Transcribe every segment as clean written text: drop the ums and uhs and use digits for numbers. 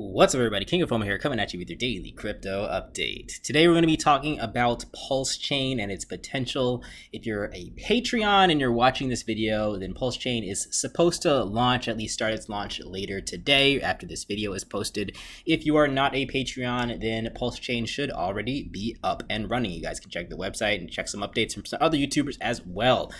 What's up, everybody? King of Fomo here, coming at you with your daily crypto update. Today we're going to be talking about PulseChain and its potential. If you're a Patreon and you're watching this video, then PulseChain is supposed to launch, at least start its launch later today after this video is posted. If you are not a Patreon, then PulseChain should already be up and running. You guys can check the website and check some updates from some other YouTubers as well.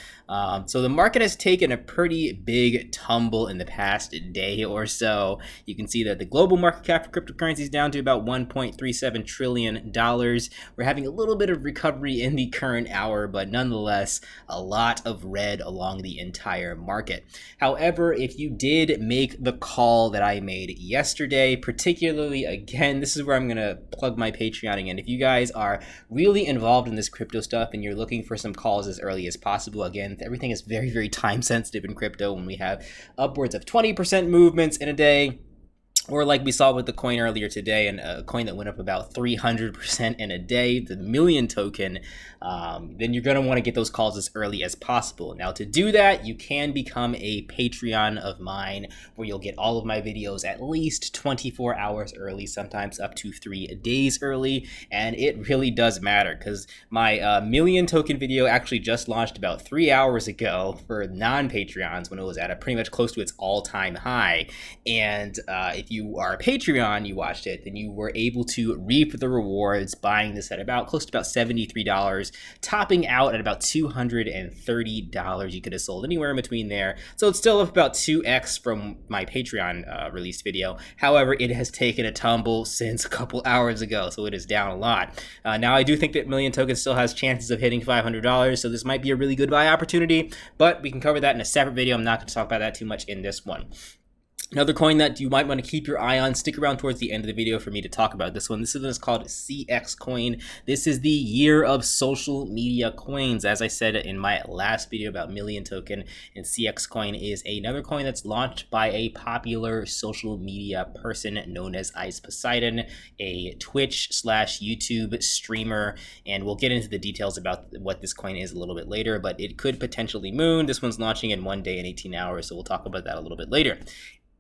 So the market has taken a pretty big tumble in the past day or so. You can see that the global market cap for cryptocurrency is down to about $1.37 trillion. We're having a little bit of recovery in the current hour, but nonetheless, a lot of red along the entire market. However, if you did make the call that I made yesterday, particularly, again, this is where I'm going to plug my Patreon again. If you guys are really involved in this crypto stuff and you're looking for some calls as early as possible, again, everything is very, very time sensitive in crypto when we have upwards of 20% movements in a day. Or like we saw with the coin earlier today, and a coin that went up about 300% in a day, the Million token, then you're going to want to get those calls as early as possible. Now, to do that, you can become a Patreon of mine, where you'll get all of my videos at least 24 hours early, sometimes up to 3 days early. And it really does matter, because my Million token video actually just launched about 3 hours ago for non-Patreons, when it was at a pretty much close to its all-time high. And if you are a Patreon, you watched it, then you were able to reap the rewards buying this at about close to about $73, topping out at about $230. You could have sold anywhere in between there. So it's still up about 2x from my Patreon released video. However, it has taken a tumble since a couple hours ago, so it is down a lot. Now, I do think that Million token still has chances of hitting $500, so this might be a really good buy opportunity, but we can cover that in a separate video. I'm not going to talk about that too much in this one. Another coin that you might want to keep your eye on, stick around towards the end of the video for me to talk about this one. This is called CxCoin. This is the year of social media coins. As I said in my last video about Million token, and CxCoin is another coin that's launched by a popular social media person known as Ice Poseidon, a Twitch/YouTube streamer, and we'll get into the details about what this coin is a little bit later, but it could potentially moon. This one's launching in 1 day and 18 hours, so we'll talk about that a little bit later.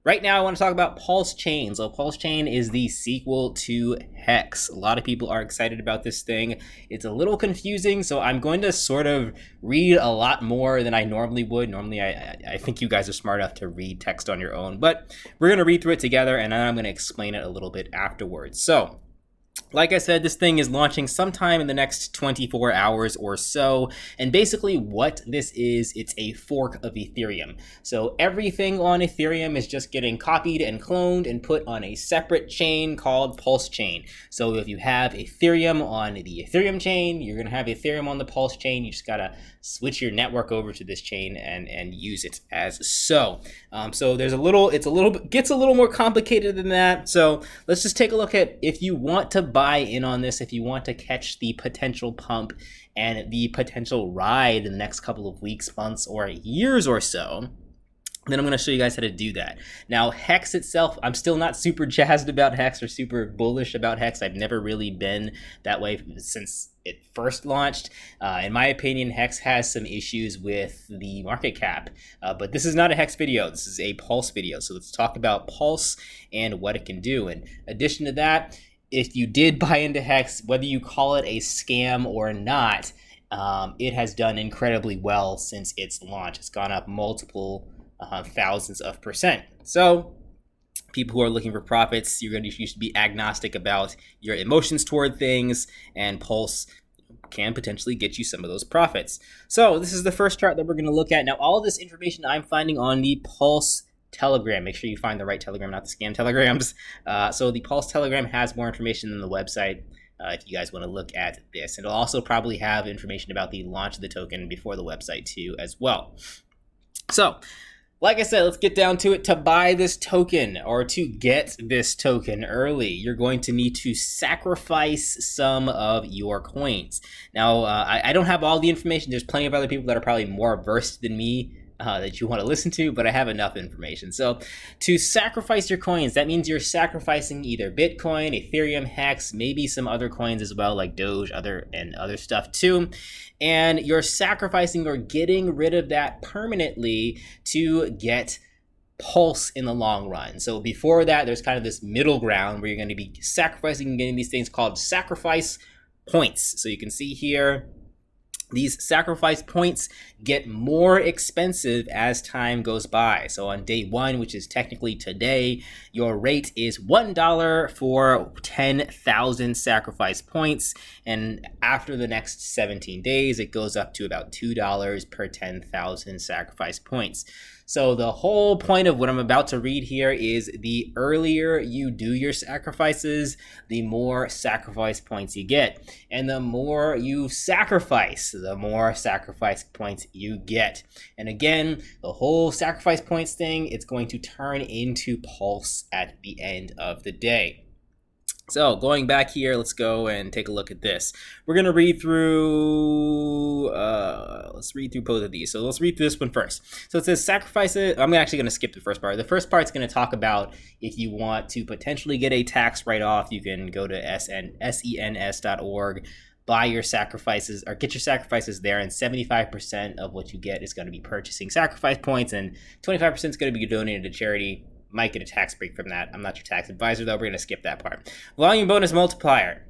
Right now, I want to talk about PulseChain. So PulseChain is the sequel to Hex. A lot of people are excited about this thing. It's a little confusing, so I'm going to sort of read a lot more than I normally would. Normally, I think you guys are smart enough to read text on your own, but we're going to read through it together, and then I'm going to explain it a little bit afterwards. So, like I said, this thing is launching sometime in the next 24 hours or so. And basically what this is, it's a fork of Ethereum. So everything on Ethereum is just getting copied and cloned and put on a separate chain called PulseChain. So if you have Ethereum on the Ethereum chain, you're going to have Ethereum on the PulseChain. You just got to switch your network over to this chain and use it as so. So there's gets a little more complicated than that. So let's just take a look at, if you want to buy in on this, if you want to catch the potential pump and the potential ride in the next couple of weeks, months, or years or so, then I'm going to show you guys how to do that. Now, Hex itself, I'm still not super jazzed about Hex or super bullish about Hex. I've never really been that way since it first launched. In my opinion, Hex has some issues with the market cap, but this is not a Hex video. This is a Pulse video. So let's talk about Pulse and what it can do. In addition to that, if you did buy into Hex, whether you call it a scam or not, it has done incredibly well since its launch. It's gone up multiple thousands of percent. So people who are looking for profits, you should be agnostic about your emotions toward things, and Pulse can potentially get you some of those profits. So this is the first chart that we're going to look at. Now, all of this information I'm finding on the Pulse Telegram. Make sure you find the right Telegram, not the scam Telegrams. So the Pulse Telegram has more information than the website if you guys want to look at this. And it'll also probably have information about the launch of the token before the website too as well. So, like I said, let's get down to it. To buy this token, or to get this token early, you're going to need to sacrifice some of your coins. Now, I don't have all the information. There's plenty of other people that are probably more versed than me that you want to listen to, but I have enough information. So to sacrifice your coins, that means you're sacrificing either Bitcoin, Ethereum, Hex, maybe some other coins as well, like Doge, other stuff too. And you're sacrificing or getting rid of that permanently to get Pulse in the long run. So before that, there's kind of this middle ground where you're going to be sacrificing and getting these things called sacrifice points. So you can see here, these sacrifice points get more expensive as time goes by. So on day 1, which is technically today, your rate is $1 for 10,000 sacrifice points. And after the next 17 days, it goes up to about $2 per 10,000 sacrifice points. So the whole point of what I'm about to read here is the earlier you do your sacrifices, the more sacrifice points you get. And the more you sacrifice, the more sacrifice points you get. And again, the whole sacrifice points thing, it's going to turn into Pulse at the end of the day. So going back here, let's go and take a look at this. We're going to read through, let's read through both of these. So let's read through this one first. So it says sacrifices. I'm actually going to skip the first part. The first part's going to talk about if you want to potentially get a tax write-off, you can go to sens.org, buy your sacrifices or get your sacrifices there, and 75% of what you get is going to be purchasing sacrifice points, and 25% is going to be donated to charity. Might get a tax break from that. I'm not your tax advisor, though. We're going to skip that part. Volume bonus multiplier.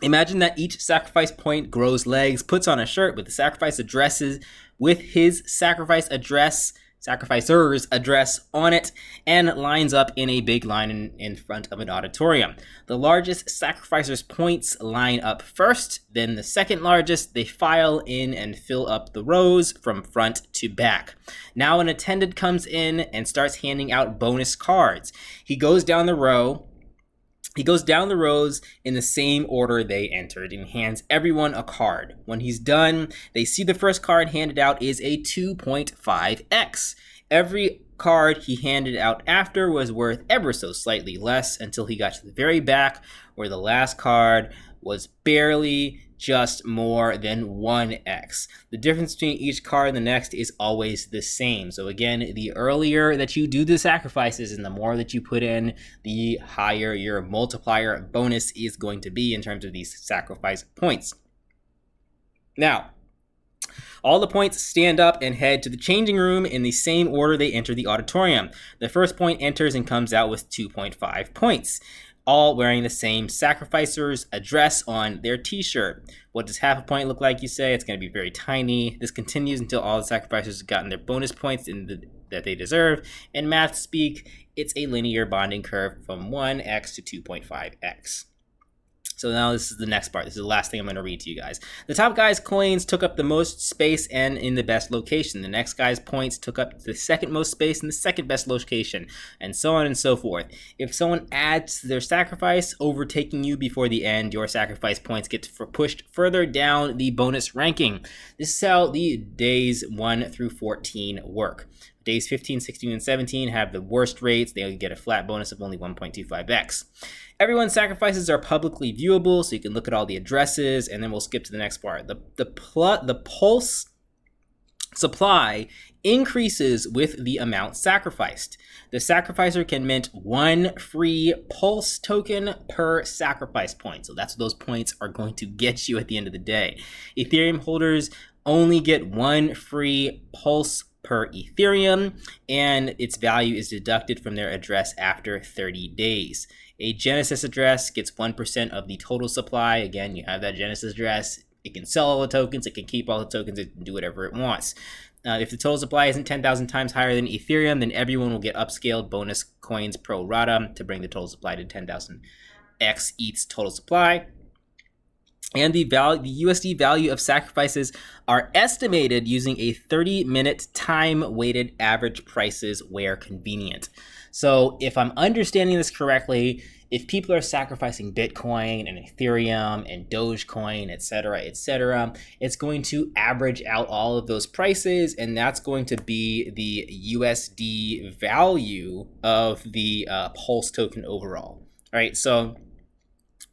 Imagine that each sacrifice point grows legs, puts on a shirt with the sacrifice addresses, with his sacrificer's address on it, and lines up in a big line in front of an auditorium. The largest sacrificer's points line up first, then the second largest. They file in and fill up the rows from front to back. Now an attendant comes in and starts handing out bonus cards. He goes down the rows in the same order they entered and hands everyone a card. When he's done, they see the first card handed out is a 2.5x. Every card he handed out after was worth ever so slightly less until he got to the very back, where the last card was barely just more than 1x. The difference between each card and the next is always the same. So again, the earlier that you do the sacrifices and the more that you put in, the higher your multiplier bonus is going to be in terms of these sacrifice points. Now, all the points stand up and head to the changing room in the same order they enter the auditorium. The first point enters and comes out with 2.5 points, all wearing the same sacrificer's address on their t-shirt. What does half a point look like, you say? It's going to be very tiny. This continues until all the sacrificers have gotten their bonus points that they deserve. In math speak, it's a linear bonding curve from 1x to 2.5x. So now this is the next part. This is the last thing I'm going to read to you guys. The top guy's coins took up the most space and in the best location. The next guy's points took up the second most space in the second best location, and so on and so forth. If someone adds their sacrifice, overtaking you before the end, your sacrifice points get pushed further down the bonus ranking. This is how the days 1 through 14 work. Days 15, 16, and 17 have the worst rates. They get a flat bonus of only 1.25x. Everyone's sacrifices are publicly viewable, so you can look at all the addresses, and then we'll skip to the next part. The pulse supply increases with the amount sacrificed. The sacrificer can mint 1 free pulse token per sacrifice point. So that's what those points are going to get you at the end of the day. Ethereum holders only get 1 free pulse per Ethereum, and its value is deducted from their address after 30 days. A Genesis address gets 1% of the total supply. Again, you have that Genesis address. It can sell all the tokens. It can keep all the tokens. It can do whatever it wants. If the total supply isn't 10,000 times higher than Ethereum, then everyone will get upscaled bonus coins pro rata to bring the total supply to 10,000x ETH's total supply. And the USD value of sacrifices are estimated using a 30-minute time-weighted average prices where convenient. So if I'm understanding this correctly, if people are sacrificing Bitcoin and Ethereum and Dogecoin, etc., it's going to average out all of those prices, and that's going to be the USD value of the Pulse token overall. All right, so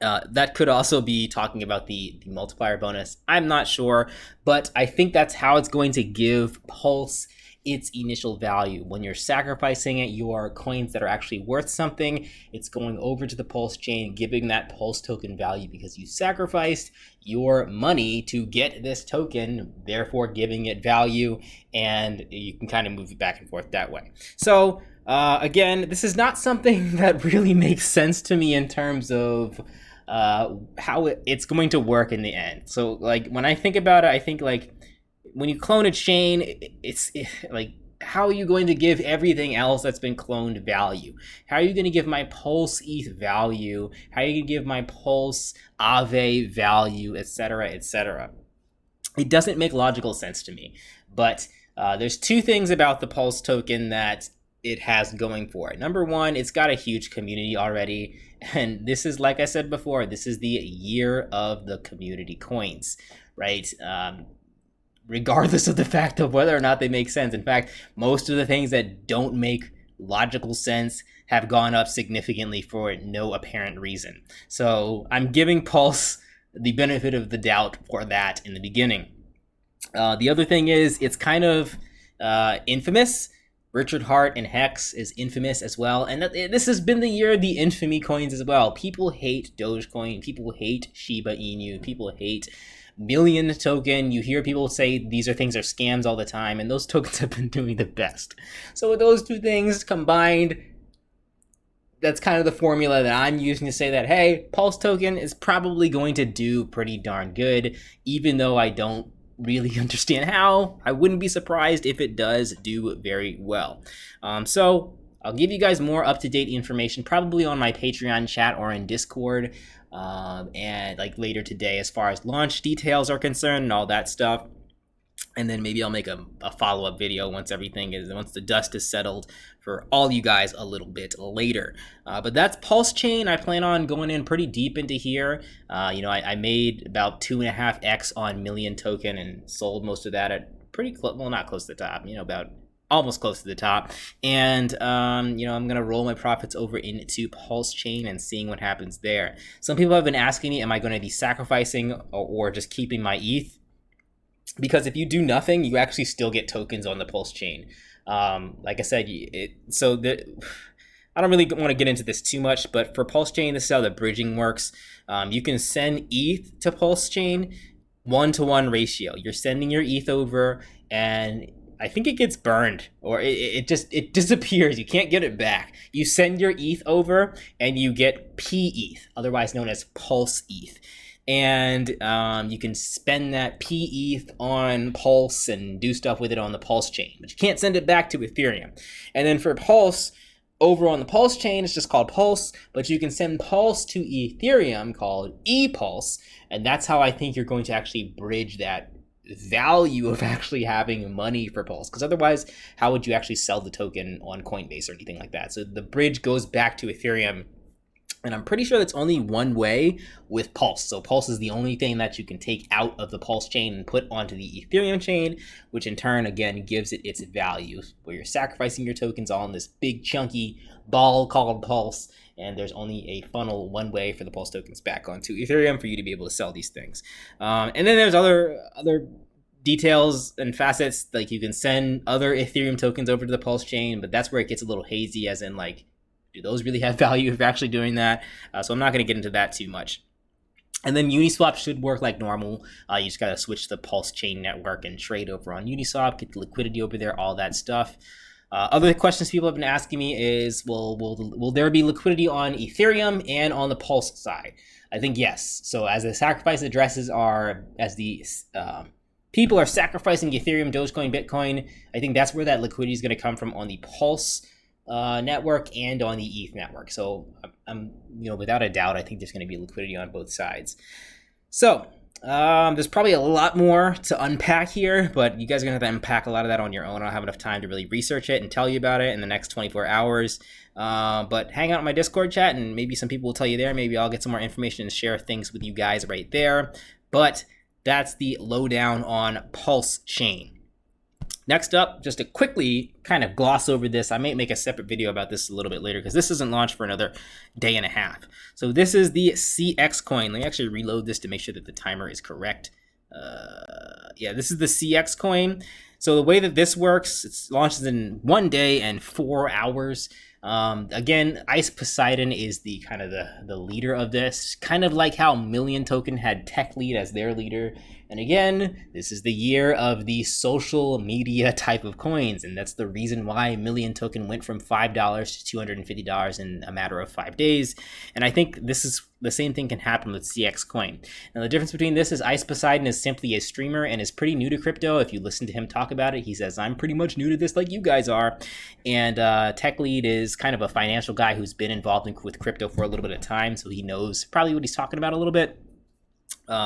that could also be talking about the multiplier bonus. I'm not sure, but I think that's how it's going to give Pulse its initial value. When you're sacrificing it, your coins that are actually worth something, it's going over to the Pulse chain, giving that Pulse token value because you sacrificed your money to get this token, therefore giving it value, and you can kind of move it back and forth that way. So Again, this is not something that really makes sense to me in terms of how it's going to work in the end. So, like, when I think about it, I think, like, when you clone a chain, like, how are you going to give everything else that's been cloned value? How are you going to give my Pulse ETH value? How are you going to give my Pulse Aave value, etc., etc.? It doesn't make logical sense to me. But there's two things about the Pulse token that it has going for it. Number one, it's got a huge community already. And this is, like I said before, this is the year of the community coins, right? Regardless of the fact of whether or not they make sense. In fact, most of the things that don't make logical sense have gone up significantly for no apparent reason. So I'm giving Pulse the benefit of the doubt for that in the beginning. The other thing is, it's kind of infamous. Richard Hart and Hex is infamous as well. And this has been the year of the infamy coins as well. People hate Dogecoin. People hate Shiba Inu. People hate Million token. You hear people say these things are scams all the time, and those tokens have been doing the best. So with those two things combined, that's kind of the formula that I'm using to say that, hey, Pulse token is probably going to do pretty darn good, even though I don't really understand how. I wouldn't be surprised if it does do very well. So I'll give you guys more up-to-date information, probably on my Patreon chat or in Discord, and like later today as far as launch details are concerned and all that stuff. And then maybe I'll make a follow-up video once the dust is settled for all you guys a little bit later. But that's PulseChain. I plan on going in pretty deep into here. I made about 2.5x on Million token and sold most of that at pretty close, well, not close to the top, about almost close to the top. And, I'm going to roll my profits over into PulseChain and seeing what happens there. Some people have been asking me, am I going to be sacrificing or just keeping my ETH? Because if you do nothing, you actually still get tokens on the PulseChain. Like I said, I don't really want to get into this too much, but for PulseChain, this is how the bridging works. You can send ETH to PulseChain 1-to-1 ratio. You're sending your ETH over, and I think it gets burned, or it disappears. You can't get it back. You send your ETH over, and you get PETH, otherwise known as Pulse ETH. And you can spend that PETH on Pulse and do stuff with it on the Pulse chain, but you can't send it back to Ethereum. And then for Pulse, over on the Pulse chain, it's just called Pulse, but you can send Pulse to Ethereum called ePulse, and that's how I think you're going to actually bridge that value of actually having money for Pulse, because otherwise, how would you actually sell the token on Coinbase or anything like that? So the bridge goes back to Ethereum. And I'm pretty sure that's only one way with Pulse. So Pulse is the only thing that you can take out of the Pulse chain and put onto the Ethereum chain, which in turn, again, gives it its value, where you're sacrificing your tokens all in this big chunky ball called Pulse. And there's only a funnel one way for the Pulse tokens back onto Ethereum for you to be able to sell these things. And then there's other details and facets, like you can send other Ethereum tokens over to the Pulse chain, but that's where it gets a little hazy, as in, like, do those really have value if you're actually doing that? So I'm not going to get into that too much. And then Uniswap should work like normal. You just got to switch the Pulse chain network and trade over on Uniswap, get the liquidity over there, all that stuff. Other questions people have been asking me is, will there be liquidity on Ethereum and on the Pulse side? I think yes. So as the sacrifice addresses are, as the people are sacrificing Ethereum, Dogecoin, Bitcoin, I think that's where that liquidity is going to come from on the Pulse network and on the ETH network. So I'm without a doubt, I think there's going to be liquidity on both sides. So there's probably a lot more to unpack here, but you guys are going to have to unpack a lot of that on your own. I don't have enough time to really research it and tell you about it in the next 24 hours. But hang out in my Discord chat, and maybe some people will tell you there. Maybe I'll get some more information and share things with you guys right there. But that's the lowdown on PulseChain. Next up, just to quickly kind of gloss over this, I might make a separate video about this a little bit later because this isn't launched for another day and a half. So this is the CxCoin. Let me actually reload this to make sure that the timer is correct. Yeah, this is the CxCoin. So the way that this works, it launches in 1 day and 4 hours. Again, Ice Poseidon is the kind of the leader of this, kind of like how Million Token had Tech Lead as their leader. And again, this is the year of the social media type of coins, and that's the reason why Million Token went from $5 to $250 in a matter of 5 days. And I think this is the same thing can happen with CxCoin. Now, the difference between this is Ice Poseidon is simply a streamer and is pretty new to crypto. If you listen to him talk about it, he says, I'm pretty much new to this like you guys are. And Tech Lead is kind of a financial guy who's been involved with crypto for a little bit of time, so he knows probably what he's talking about a little bit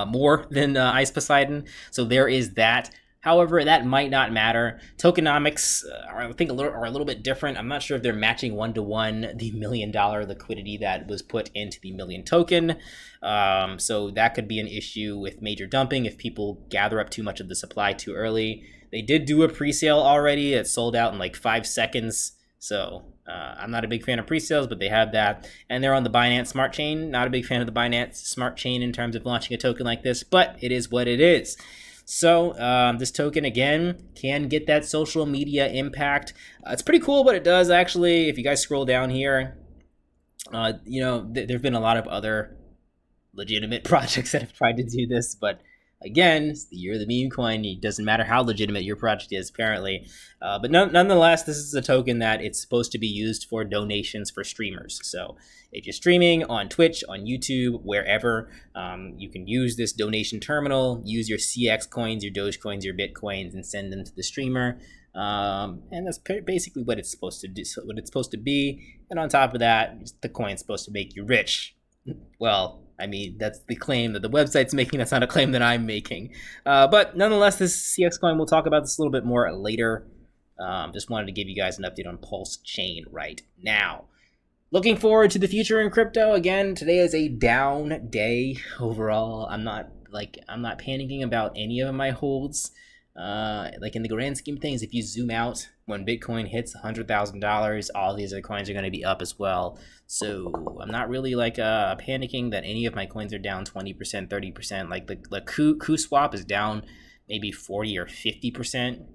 more than Ice Poseidon. So there is that. However, that might not matter. Tokenomics I think are a little bit different. I'm not sure if they're matching one-to-one the $1 million liquidity that was put into the Million Token. So that could be an issue with major dumping if people gather up too much of the supply too early. They did do a pre-sale already. It sold out in like 5 seconds. So I'm not a big fan of pre-sales, but they have that. And they're on the Binance Smart Chain. Not a big fan of the Binance Smart Chain in terms of launching a token like this, but it is what it is. So this token, again, can get that social media impact. It's pretty cool what it does, actually. If you guys scroll down here, you know, there have been a lot of other legitimate projects that have tried to do this, but again, it's the year of the meme coin. It doesn't matter how legitimate your project is, apparently. But nonetheless, this is a token that it's supposed to be used for donations for streamers. So if you're streaming on Twitch, on YouTube, wherever, you can use this donation terminal, use your CxCoins, your Doge coins, your Bitcoins, and send them to the streamer. And that's basically what it's supposed to do, what it's supposed to be. And on top of that, the coin's supposed to make you rich. Well, I mean, that's the claim that the website's making. That's not a claim that I'm making. But nonetheless, this CxCoin, we'll talk about this a little bit more later. Just wanted to give you guys an update on PulseChain right now. Looking forward to the future in crypto. Again, today is a down day overall. I'm not panicking about any of my holds. Like in the grand scheme of things, if you zoom out, when Bitcoin hits $100,000, all these other coins are going to be up as well. So I'm not really panicking that any of my coins are down 20%, 30%. Like the Coup swap is down maybe 40 or 50%,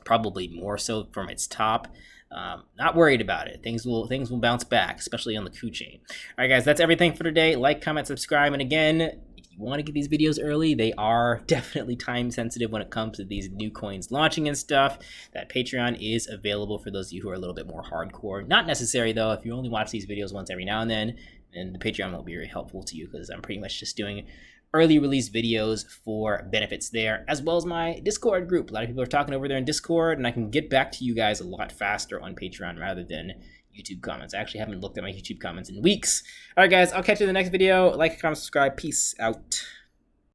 probably more so from its top. Not worried about it. Things will bounce back, especially on the Coup chain. All right, guys, that's everything for today. Like, comment, subscribe, and again, you want to get these videos early, they are definitely time sensitive when it comes to these new coins launching and stuff. That Patreon is available for those of you who are a little bit more hardcore. Not necessary though. If you only watch these videos once every now and then the Patreon will be very helpful to you, because I'm pretty much just doing early release videos for benefits there, as well as my Discord group. A lot of people are talking over there in Discord, and I can get back to you guys a lot faster on Patreon rather than YouTube comments. I actually haven't looked at my YouTube comments in weeks. All right, guys, I'll catch you in the next video. Like, comment, subscribe. Peace out.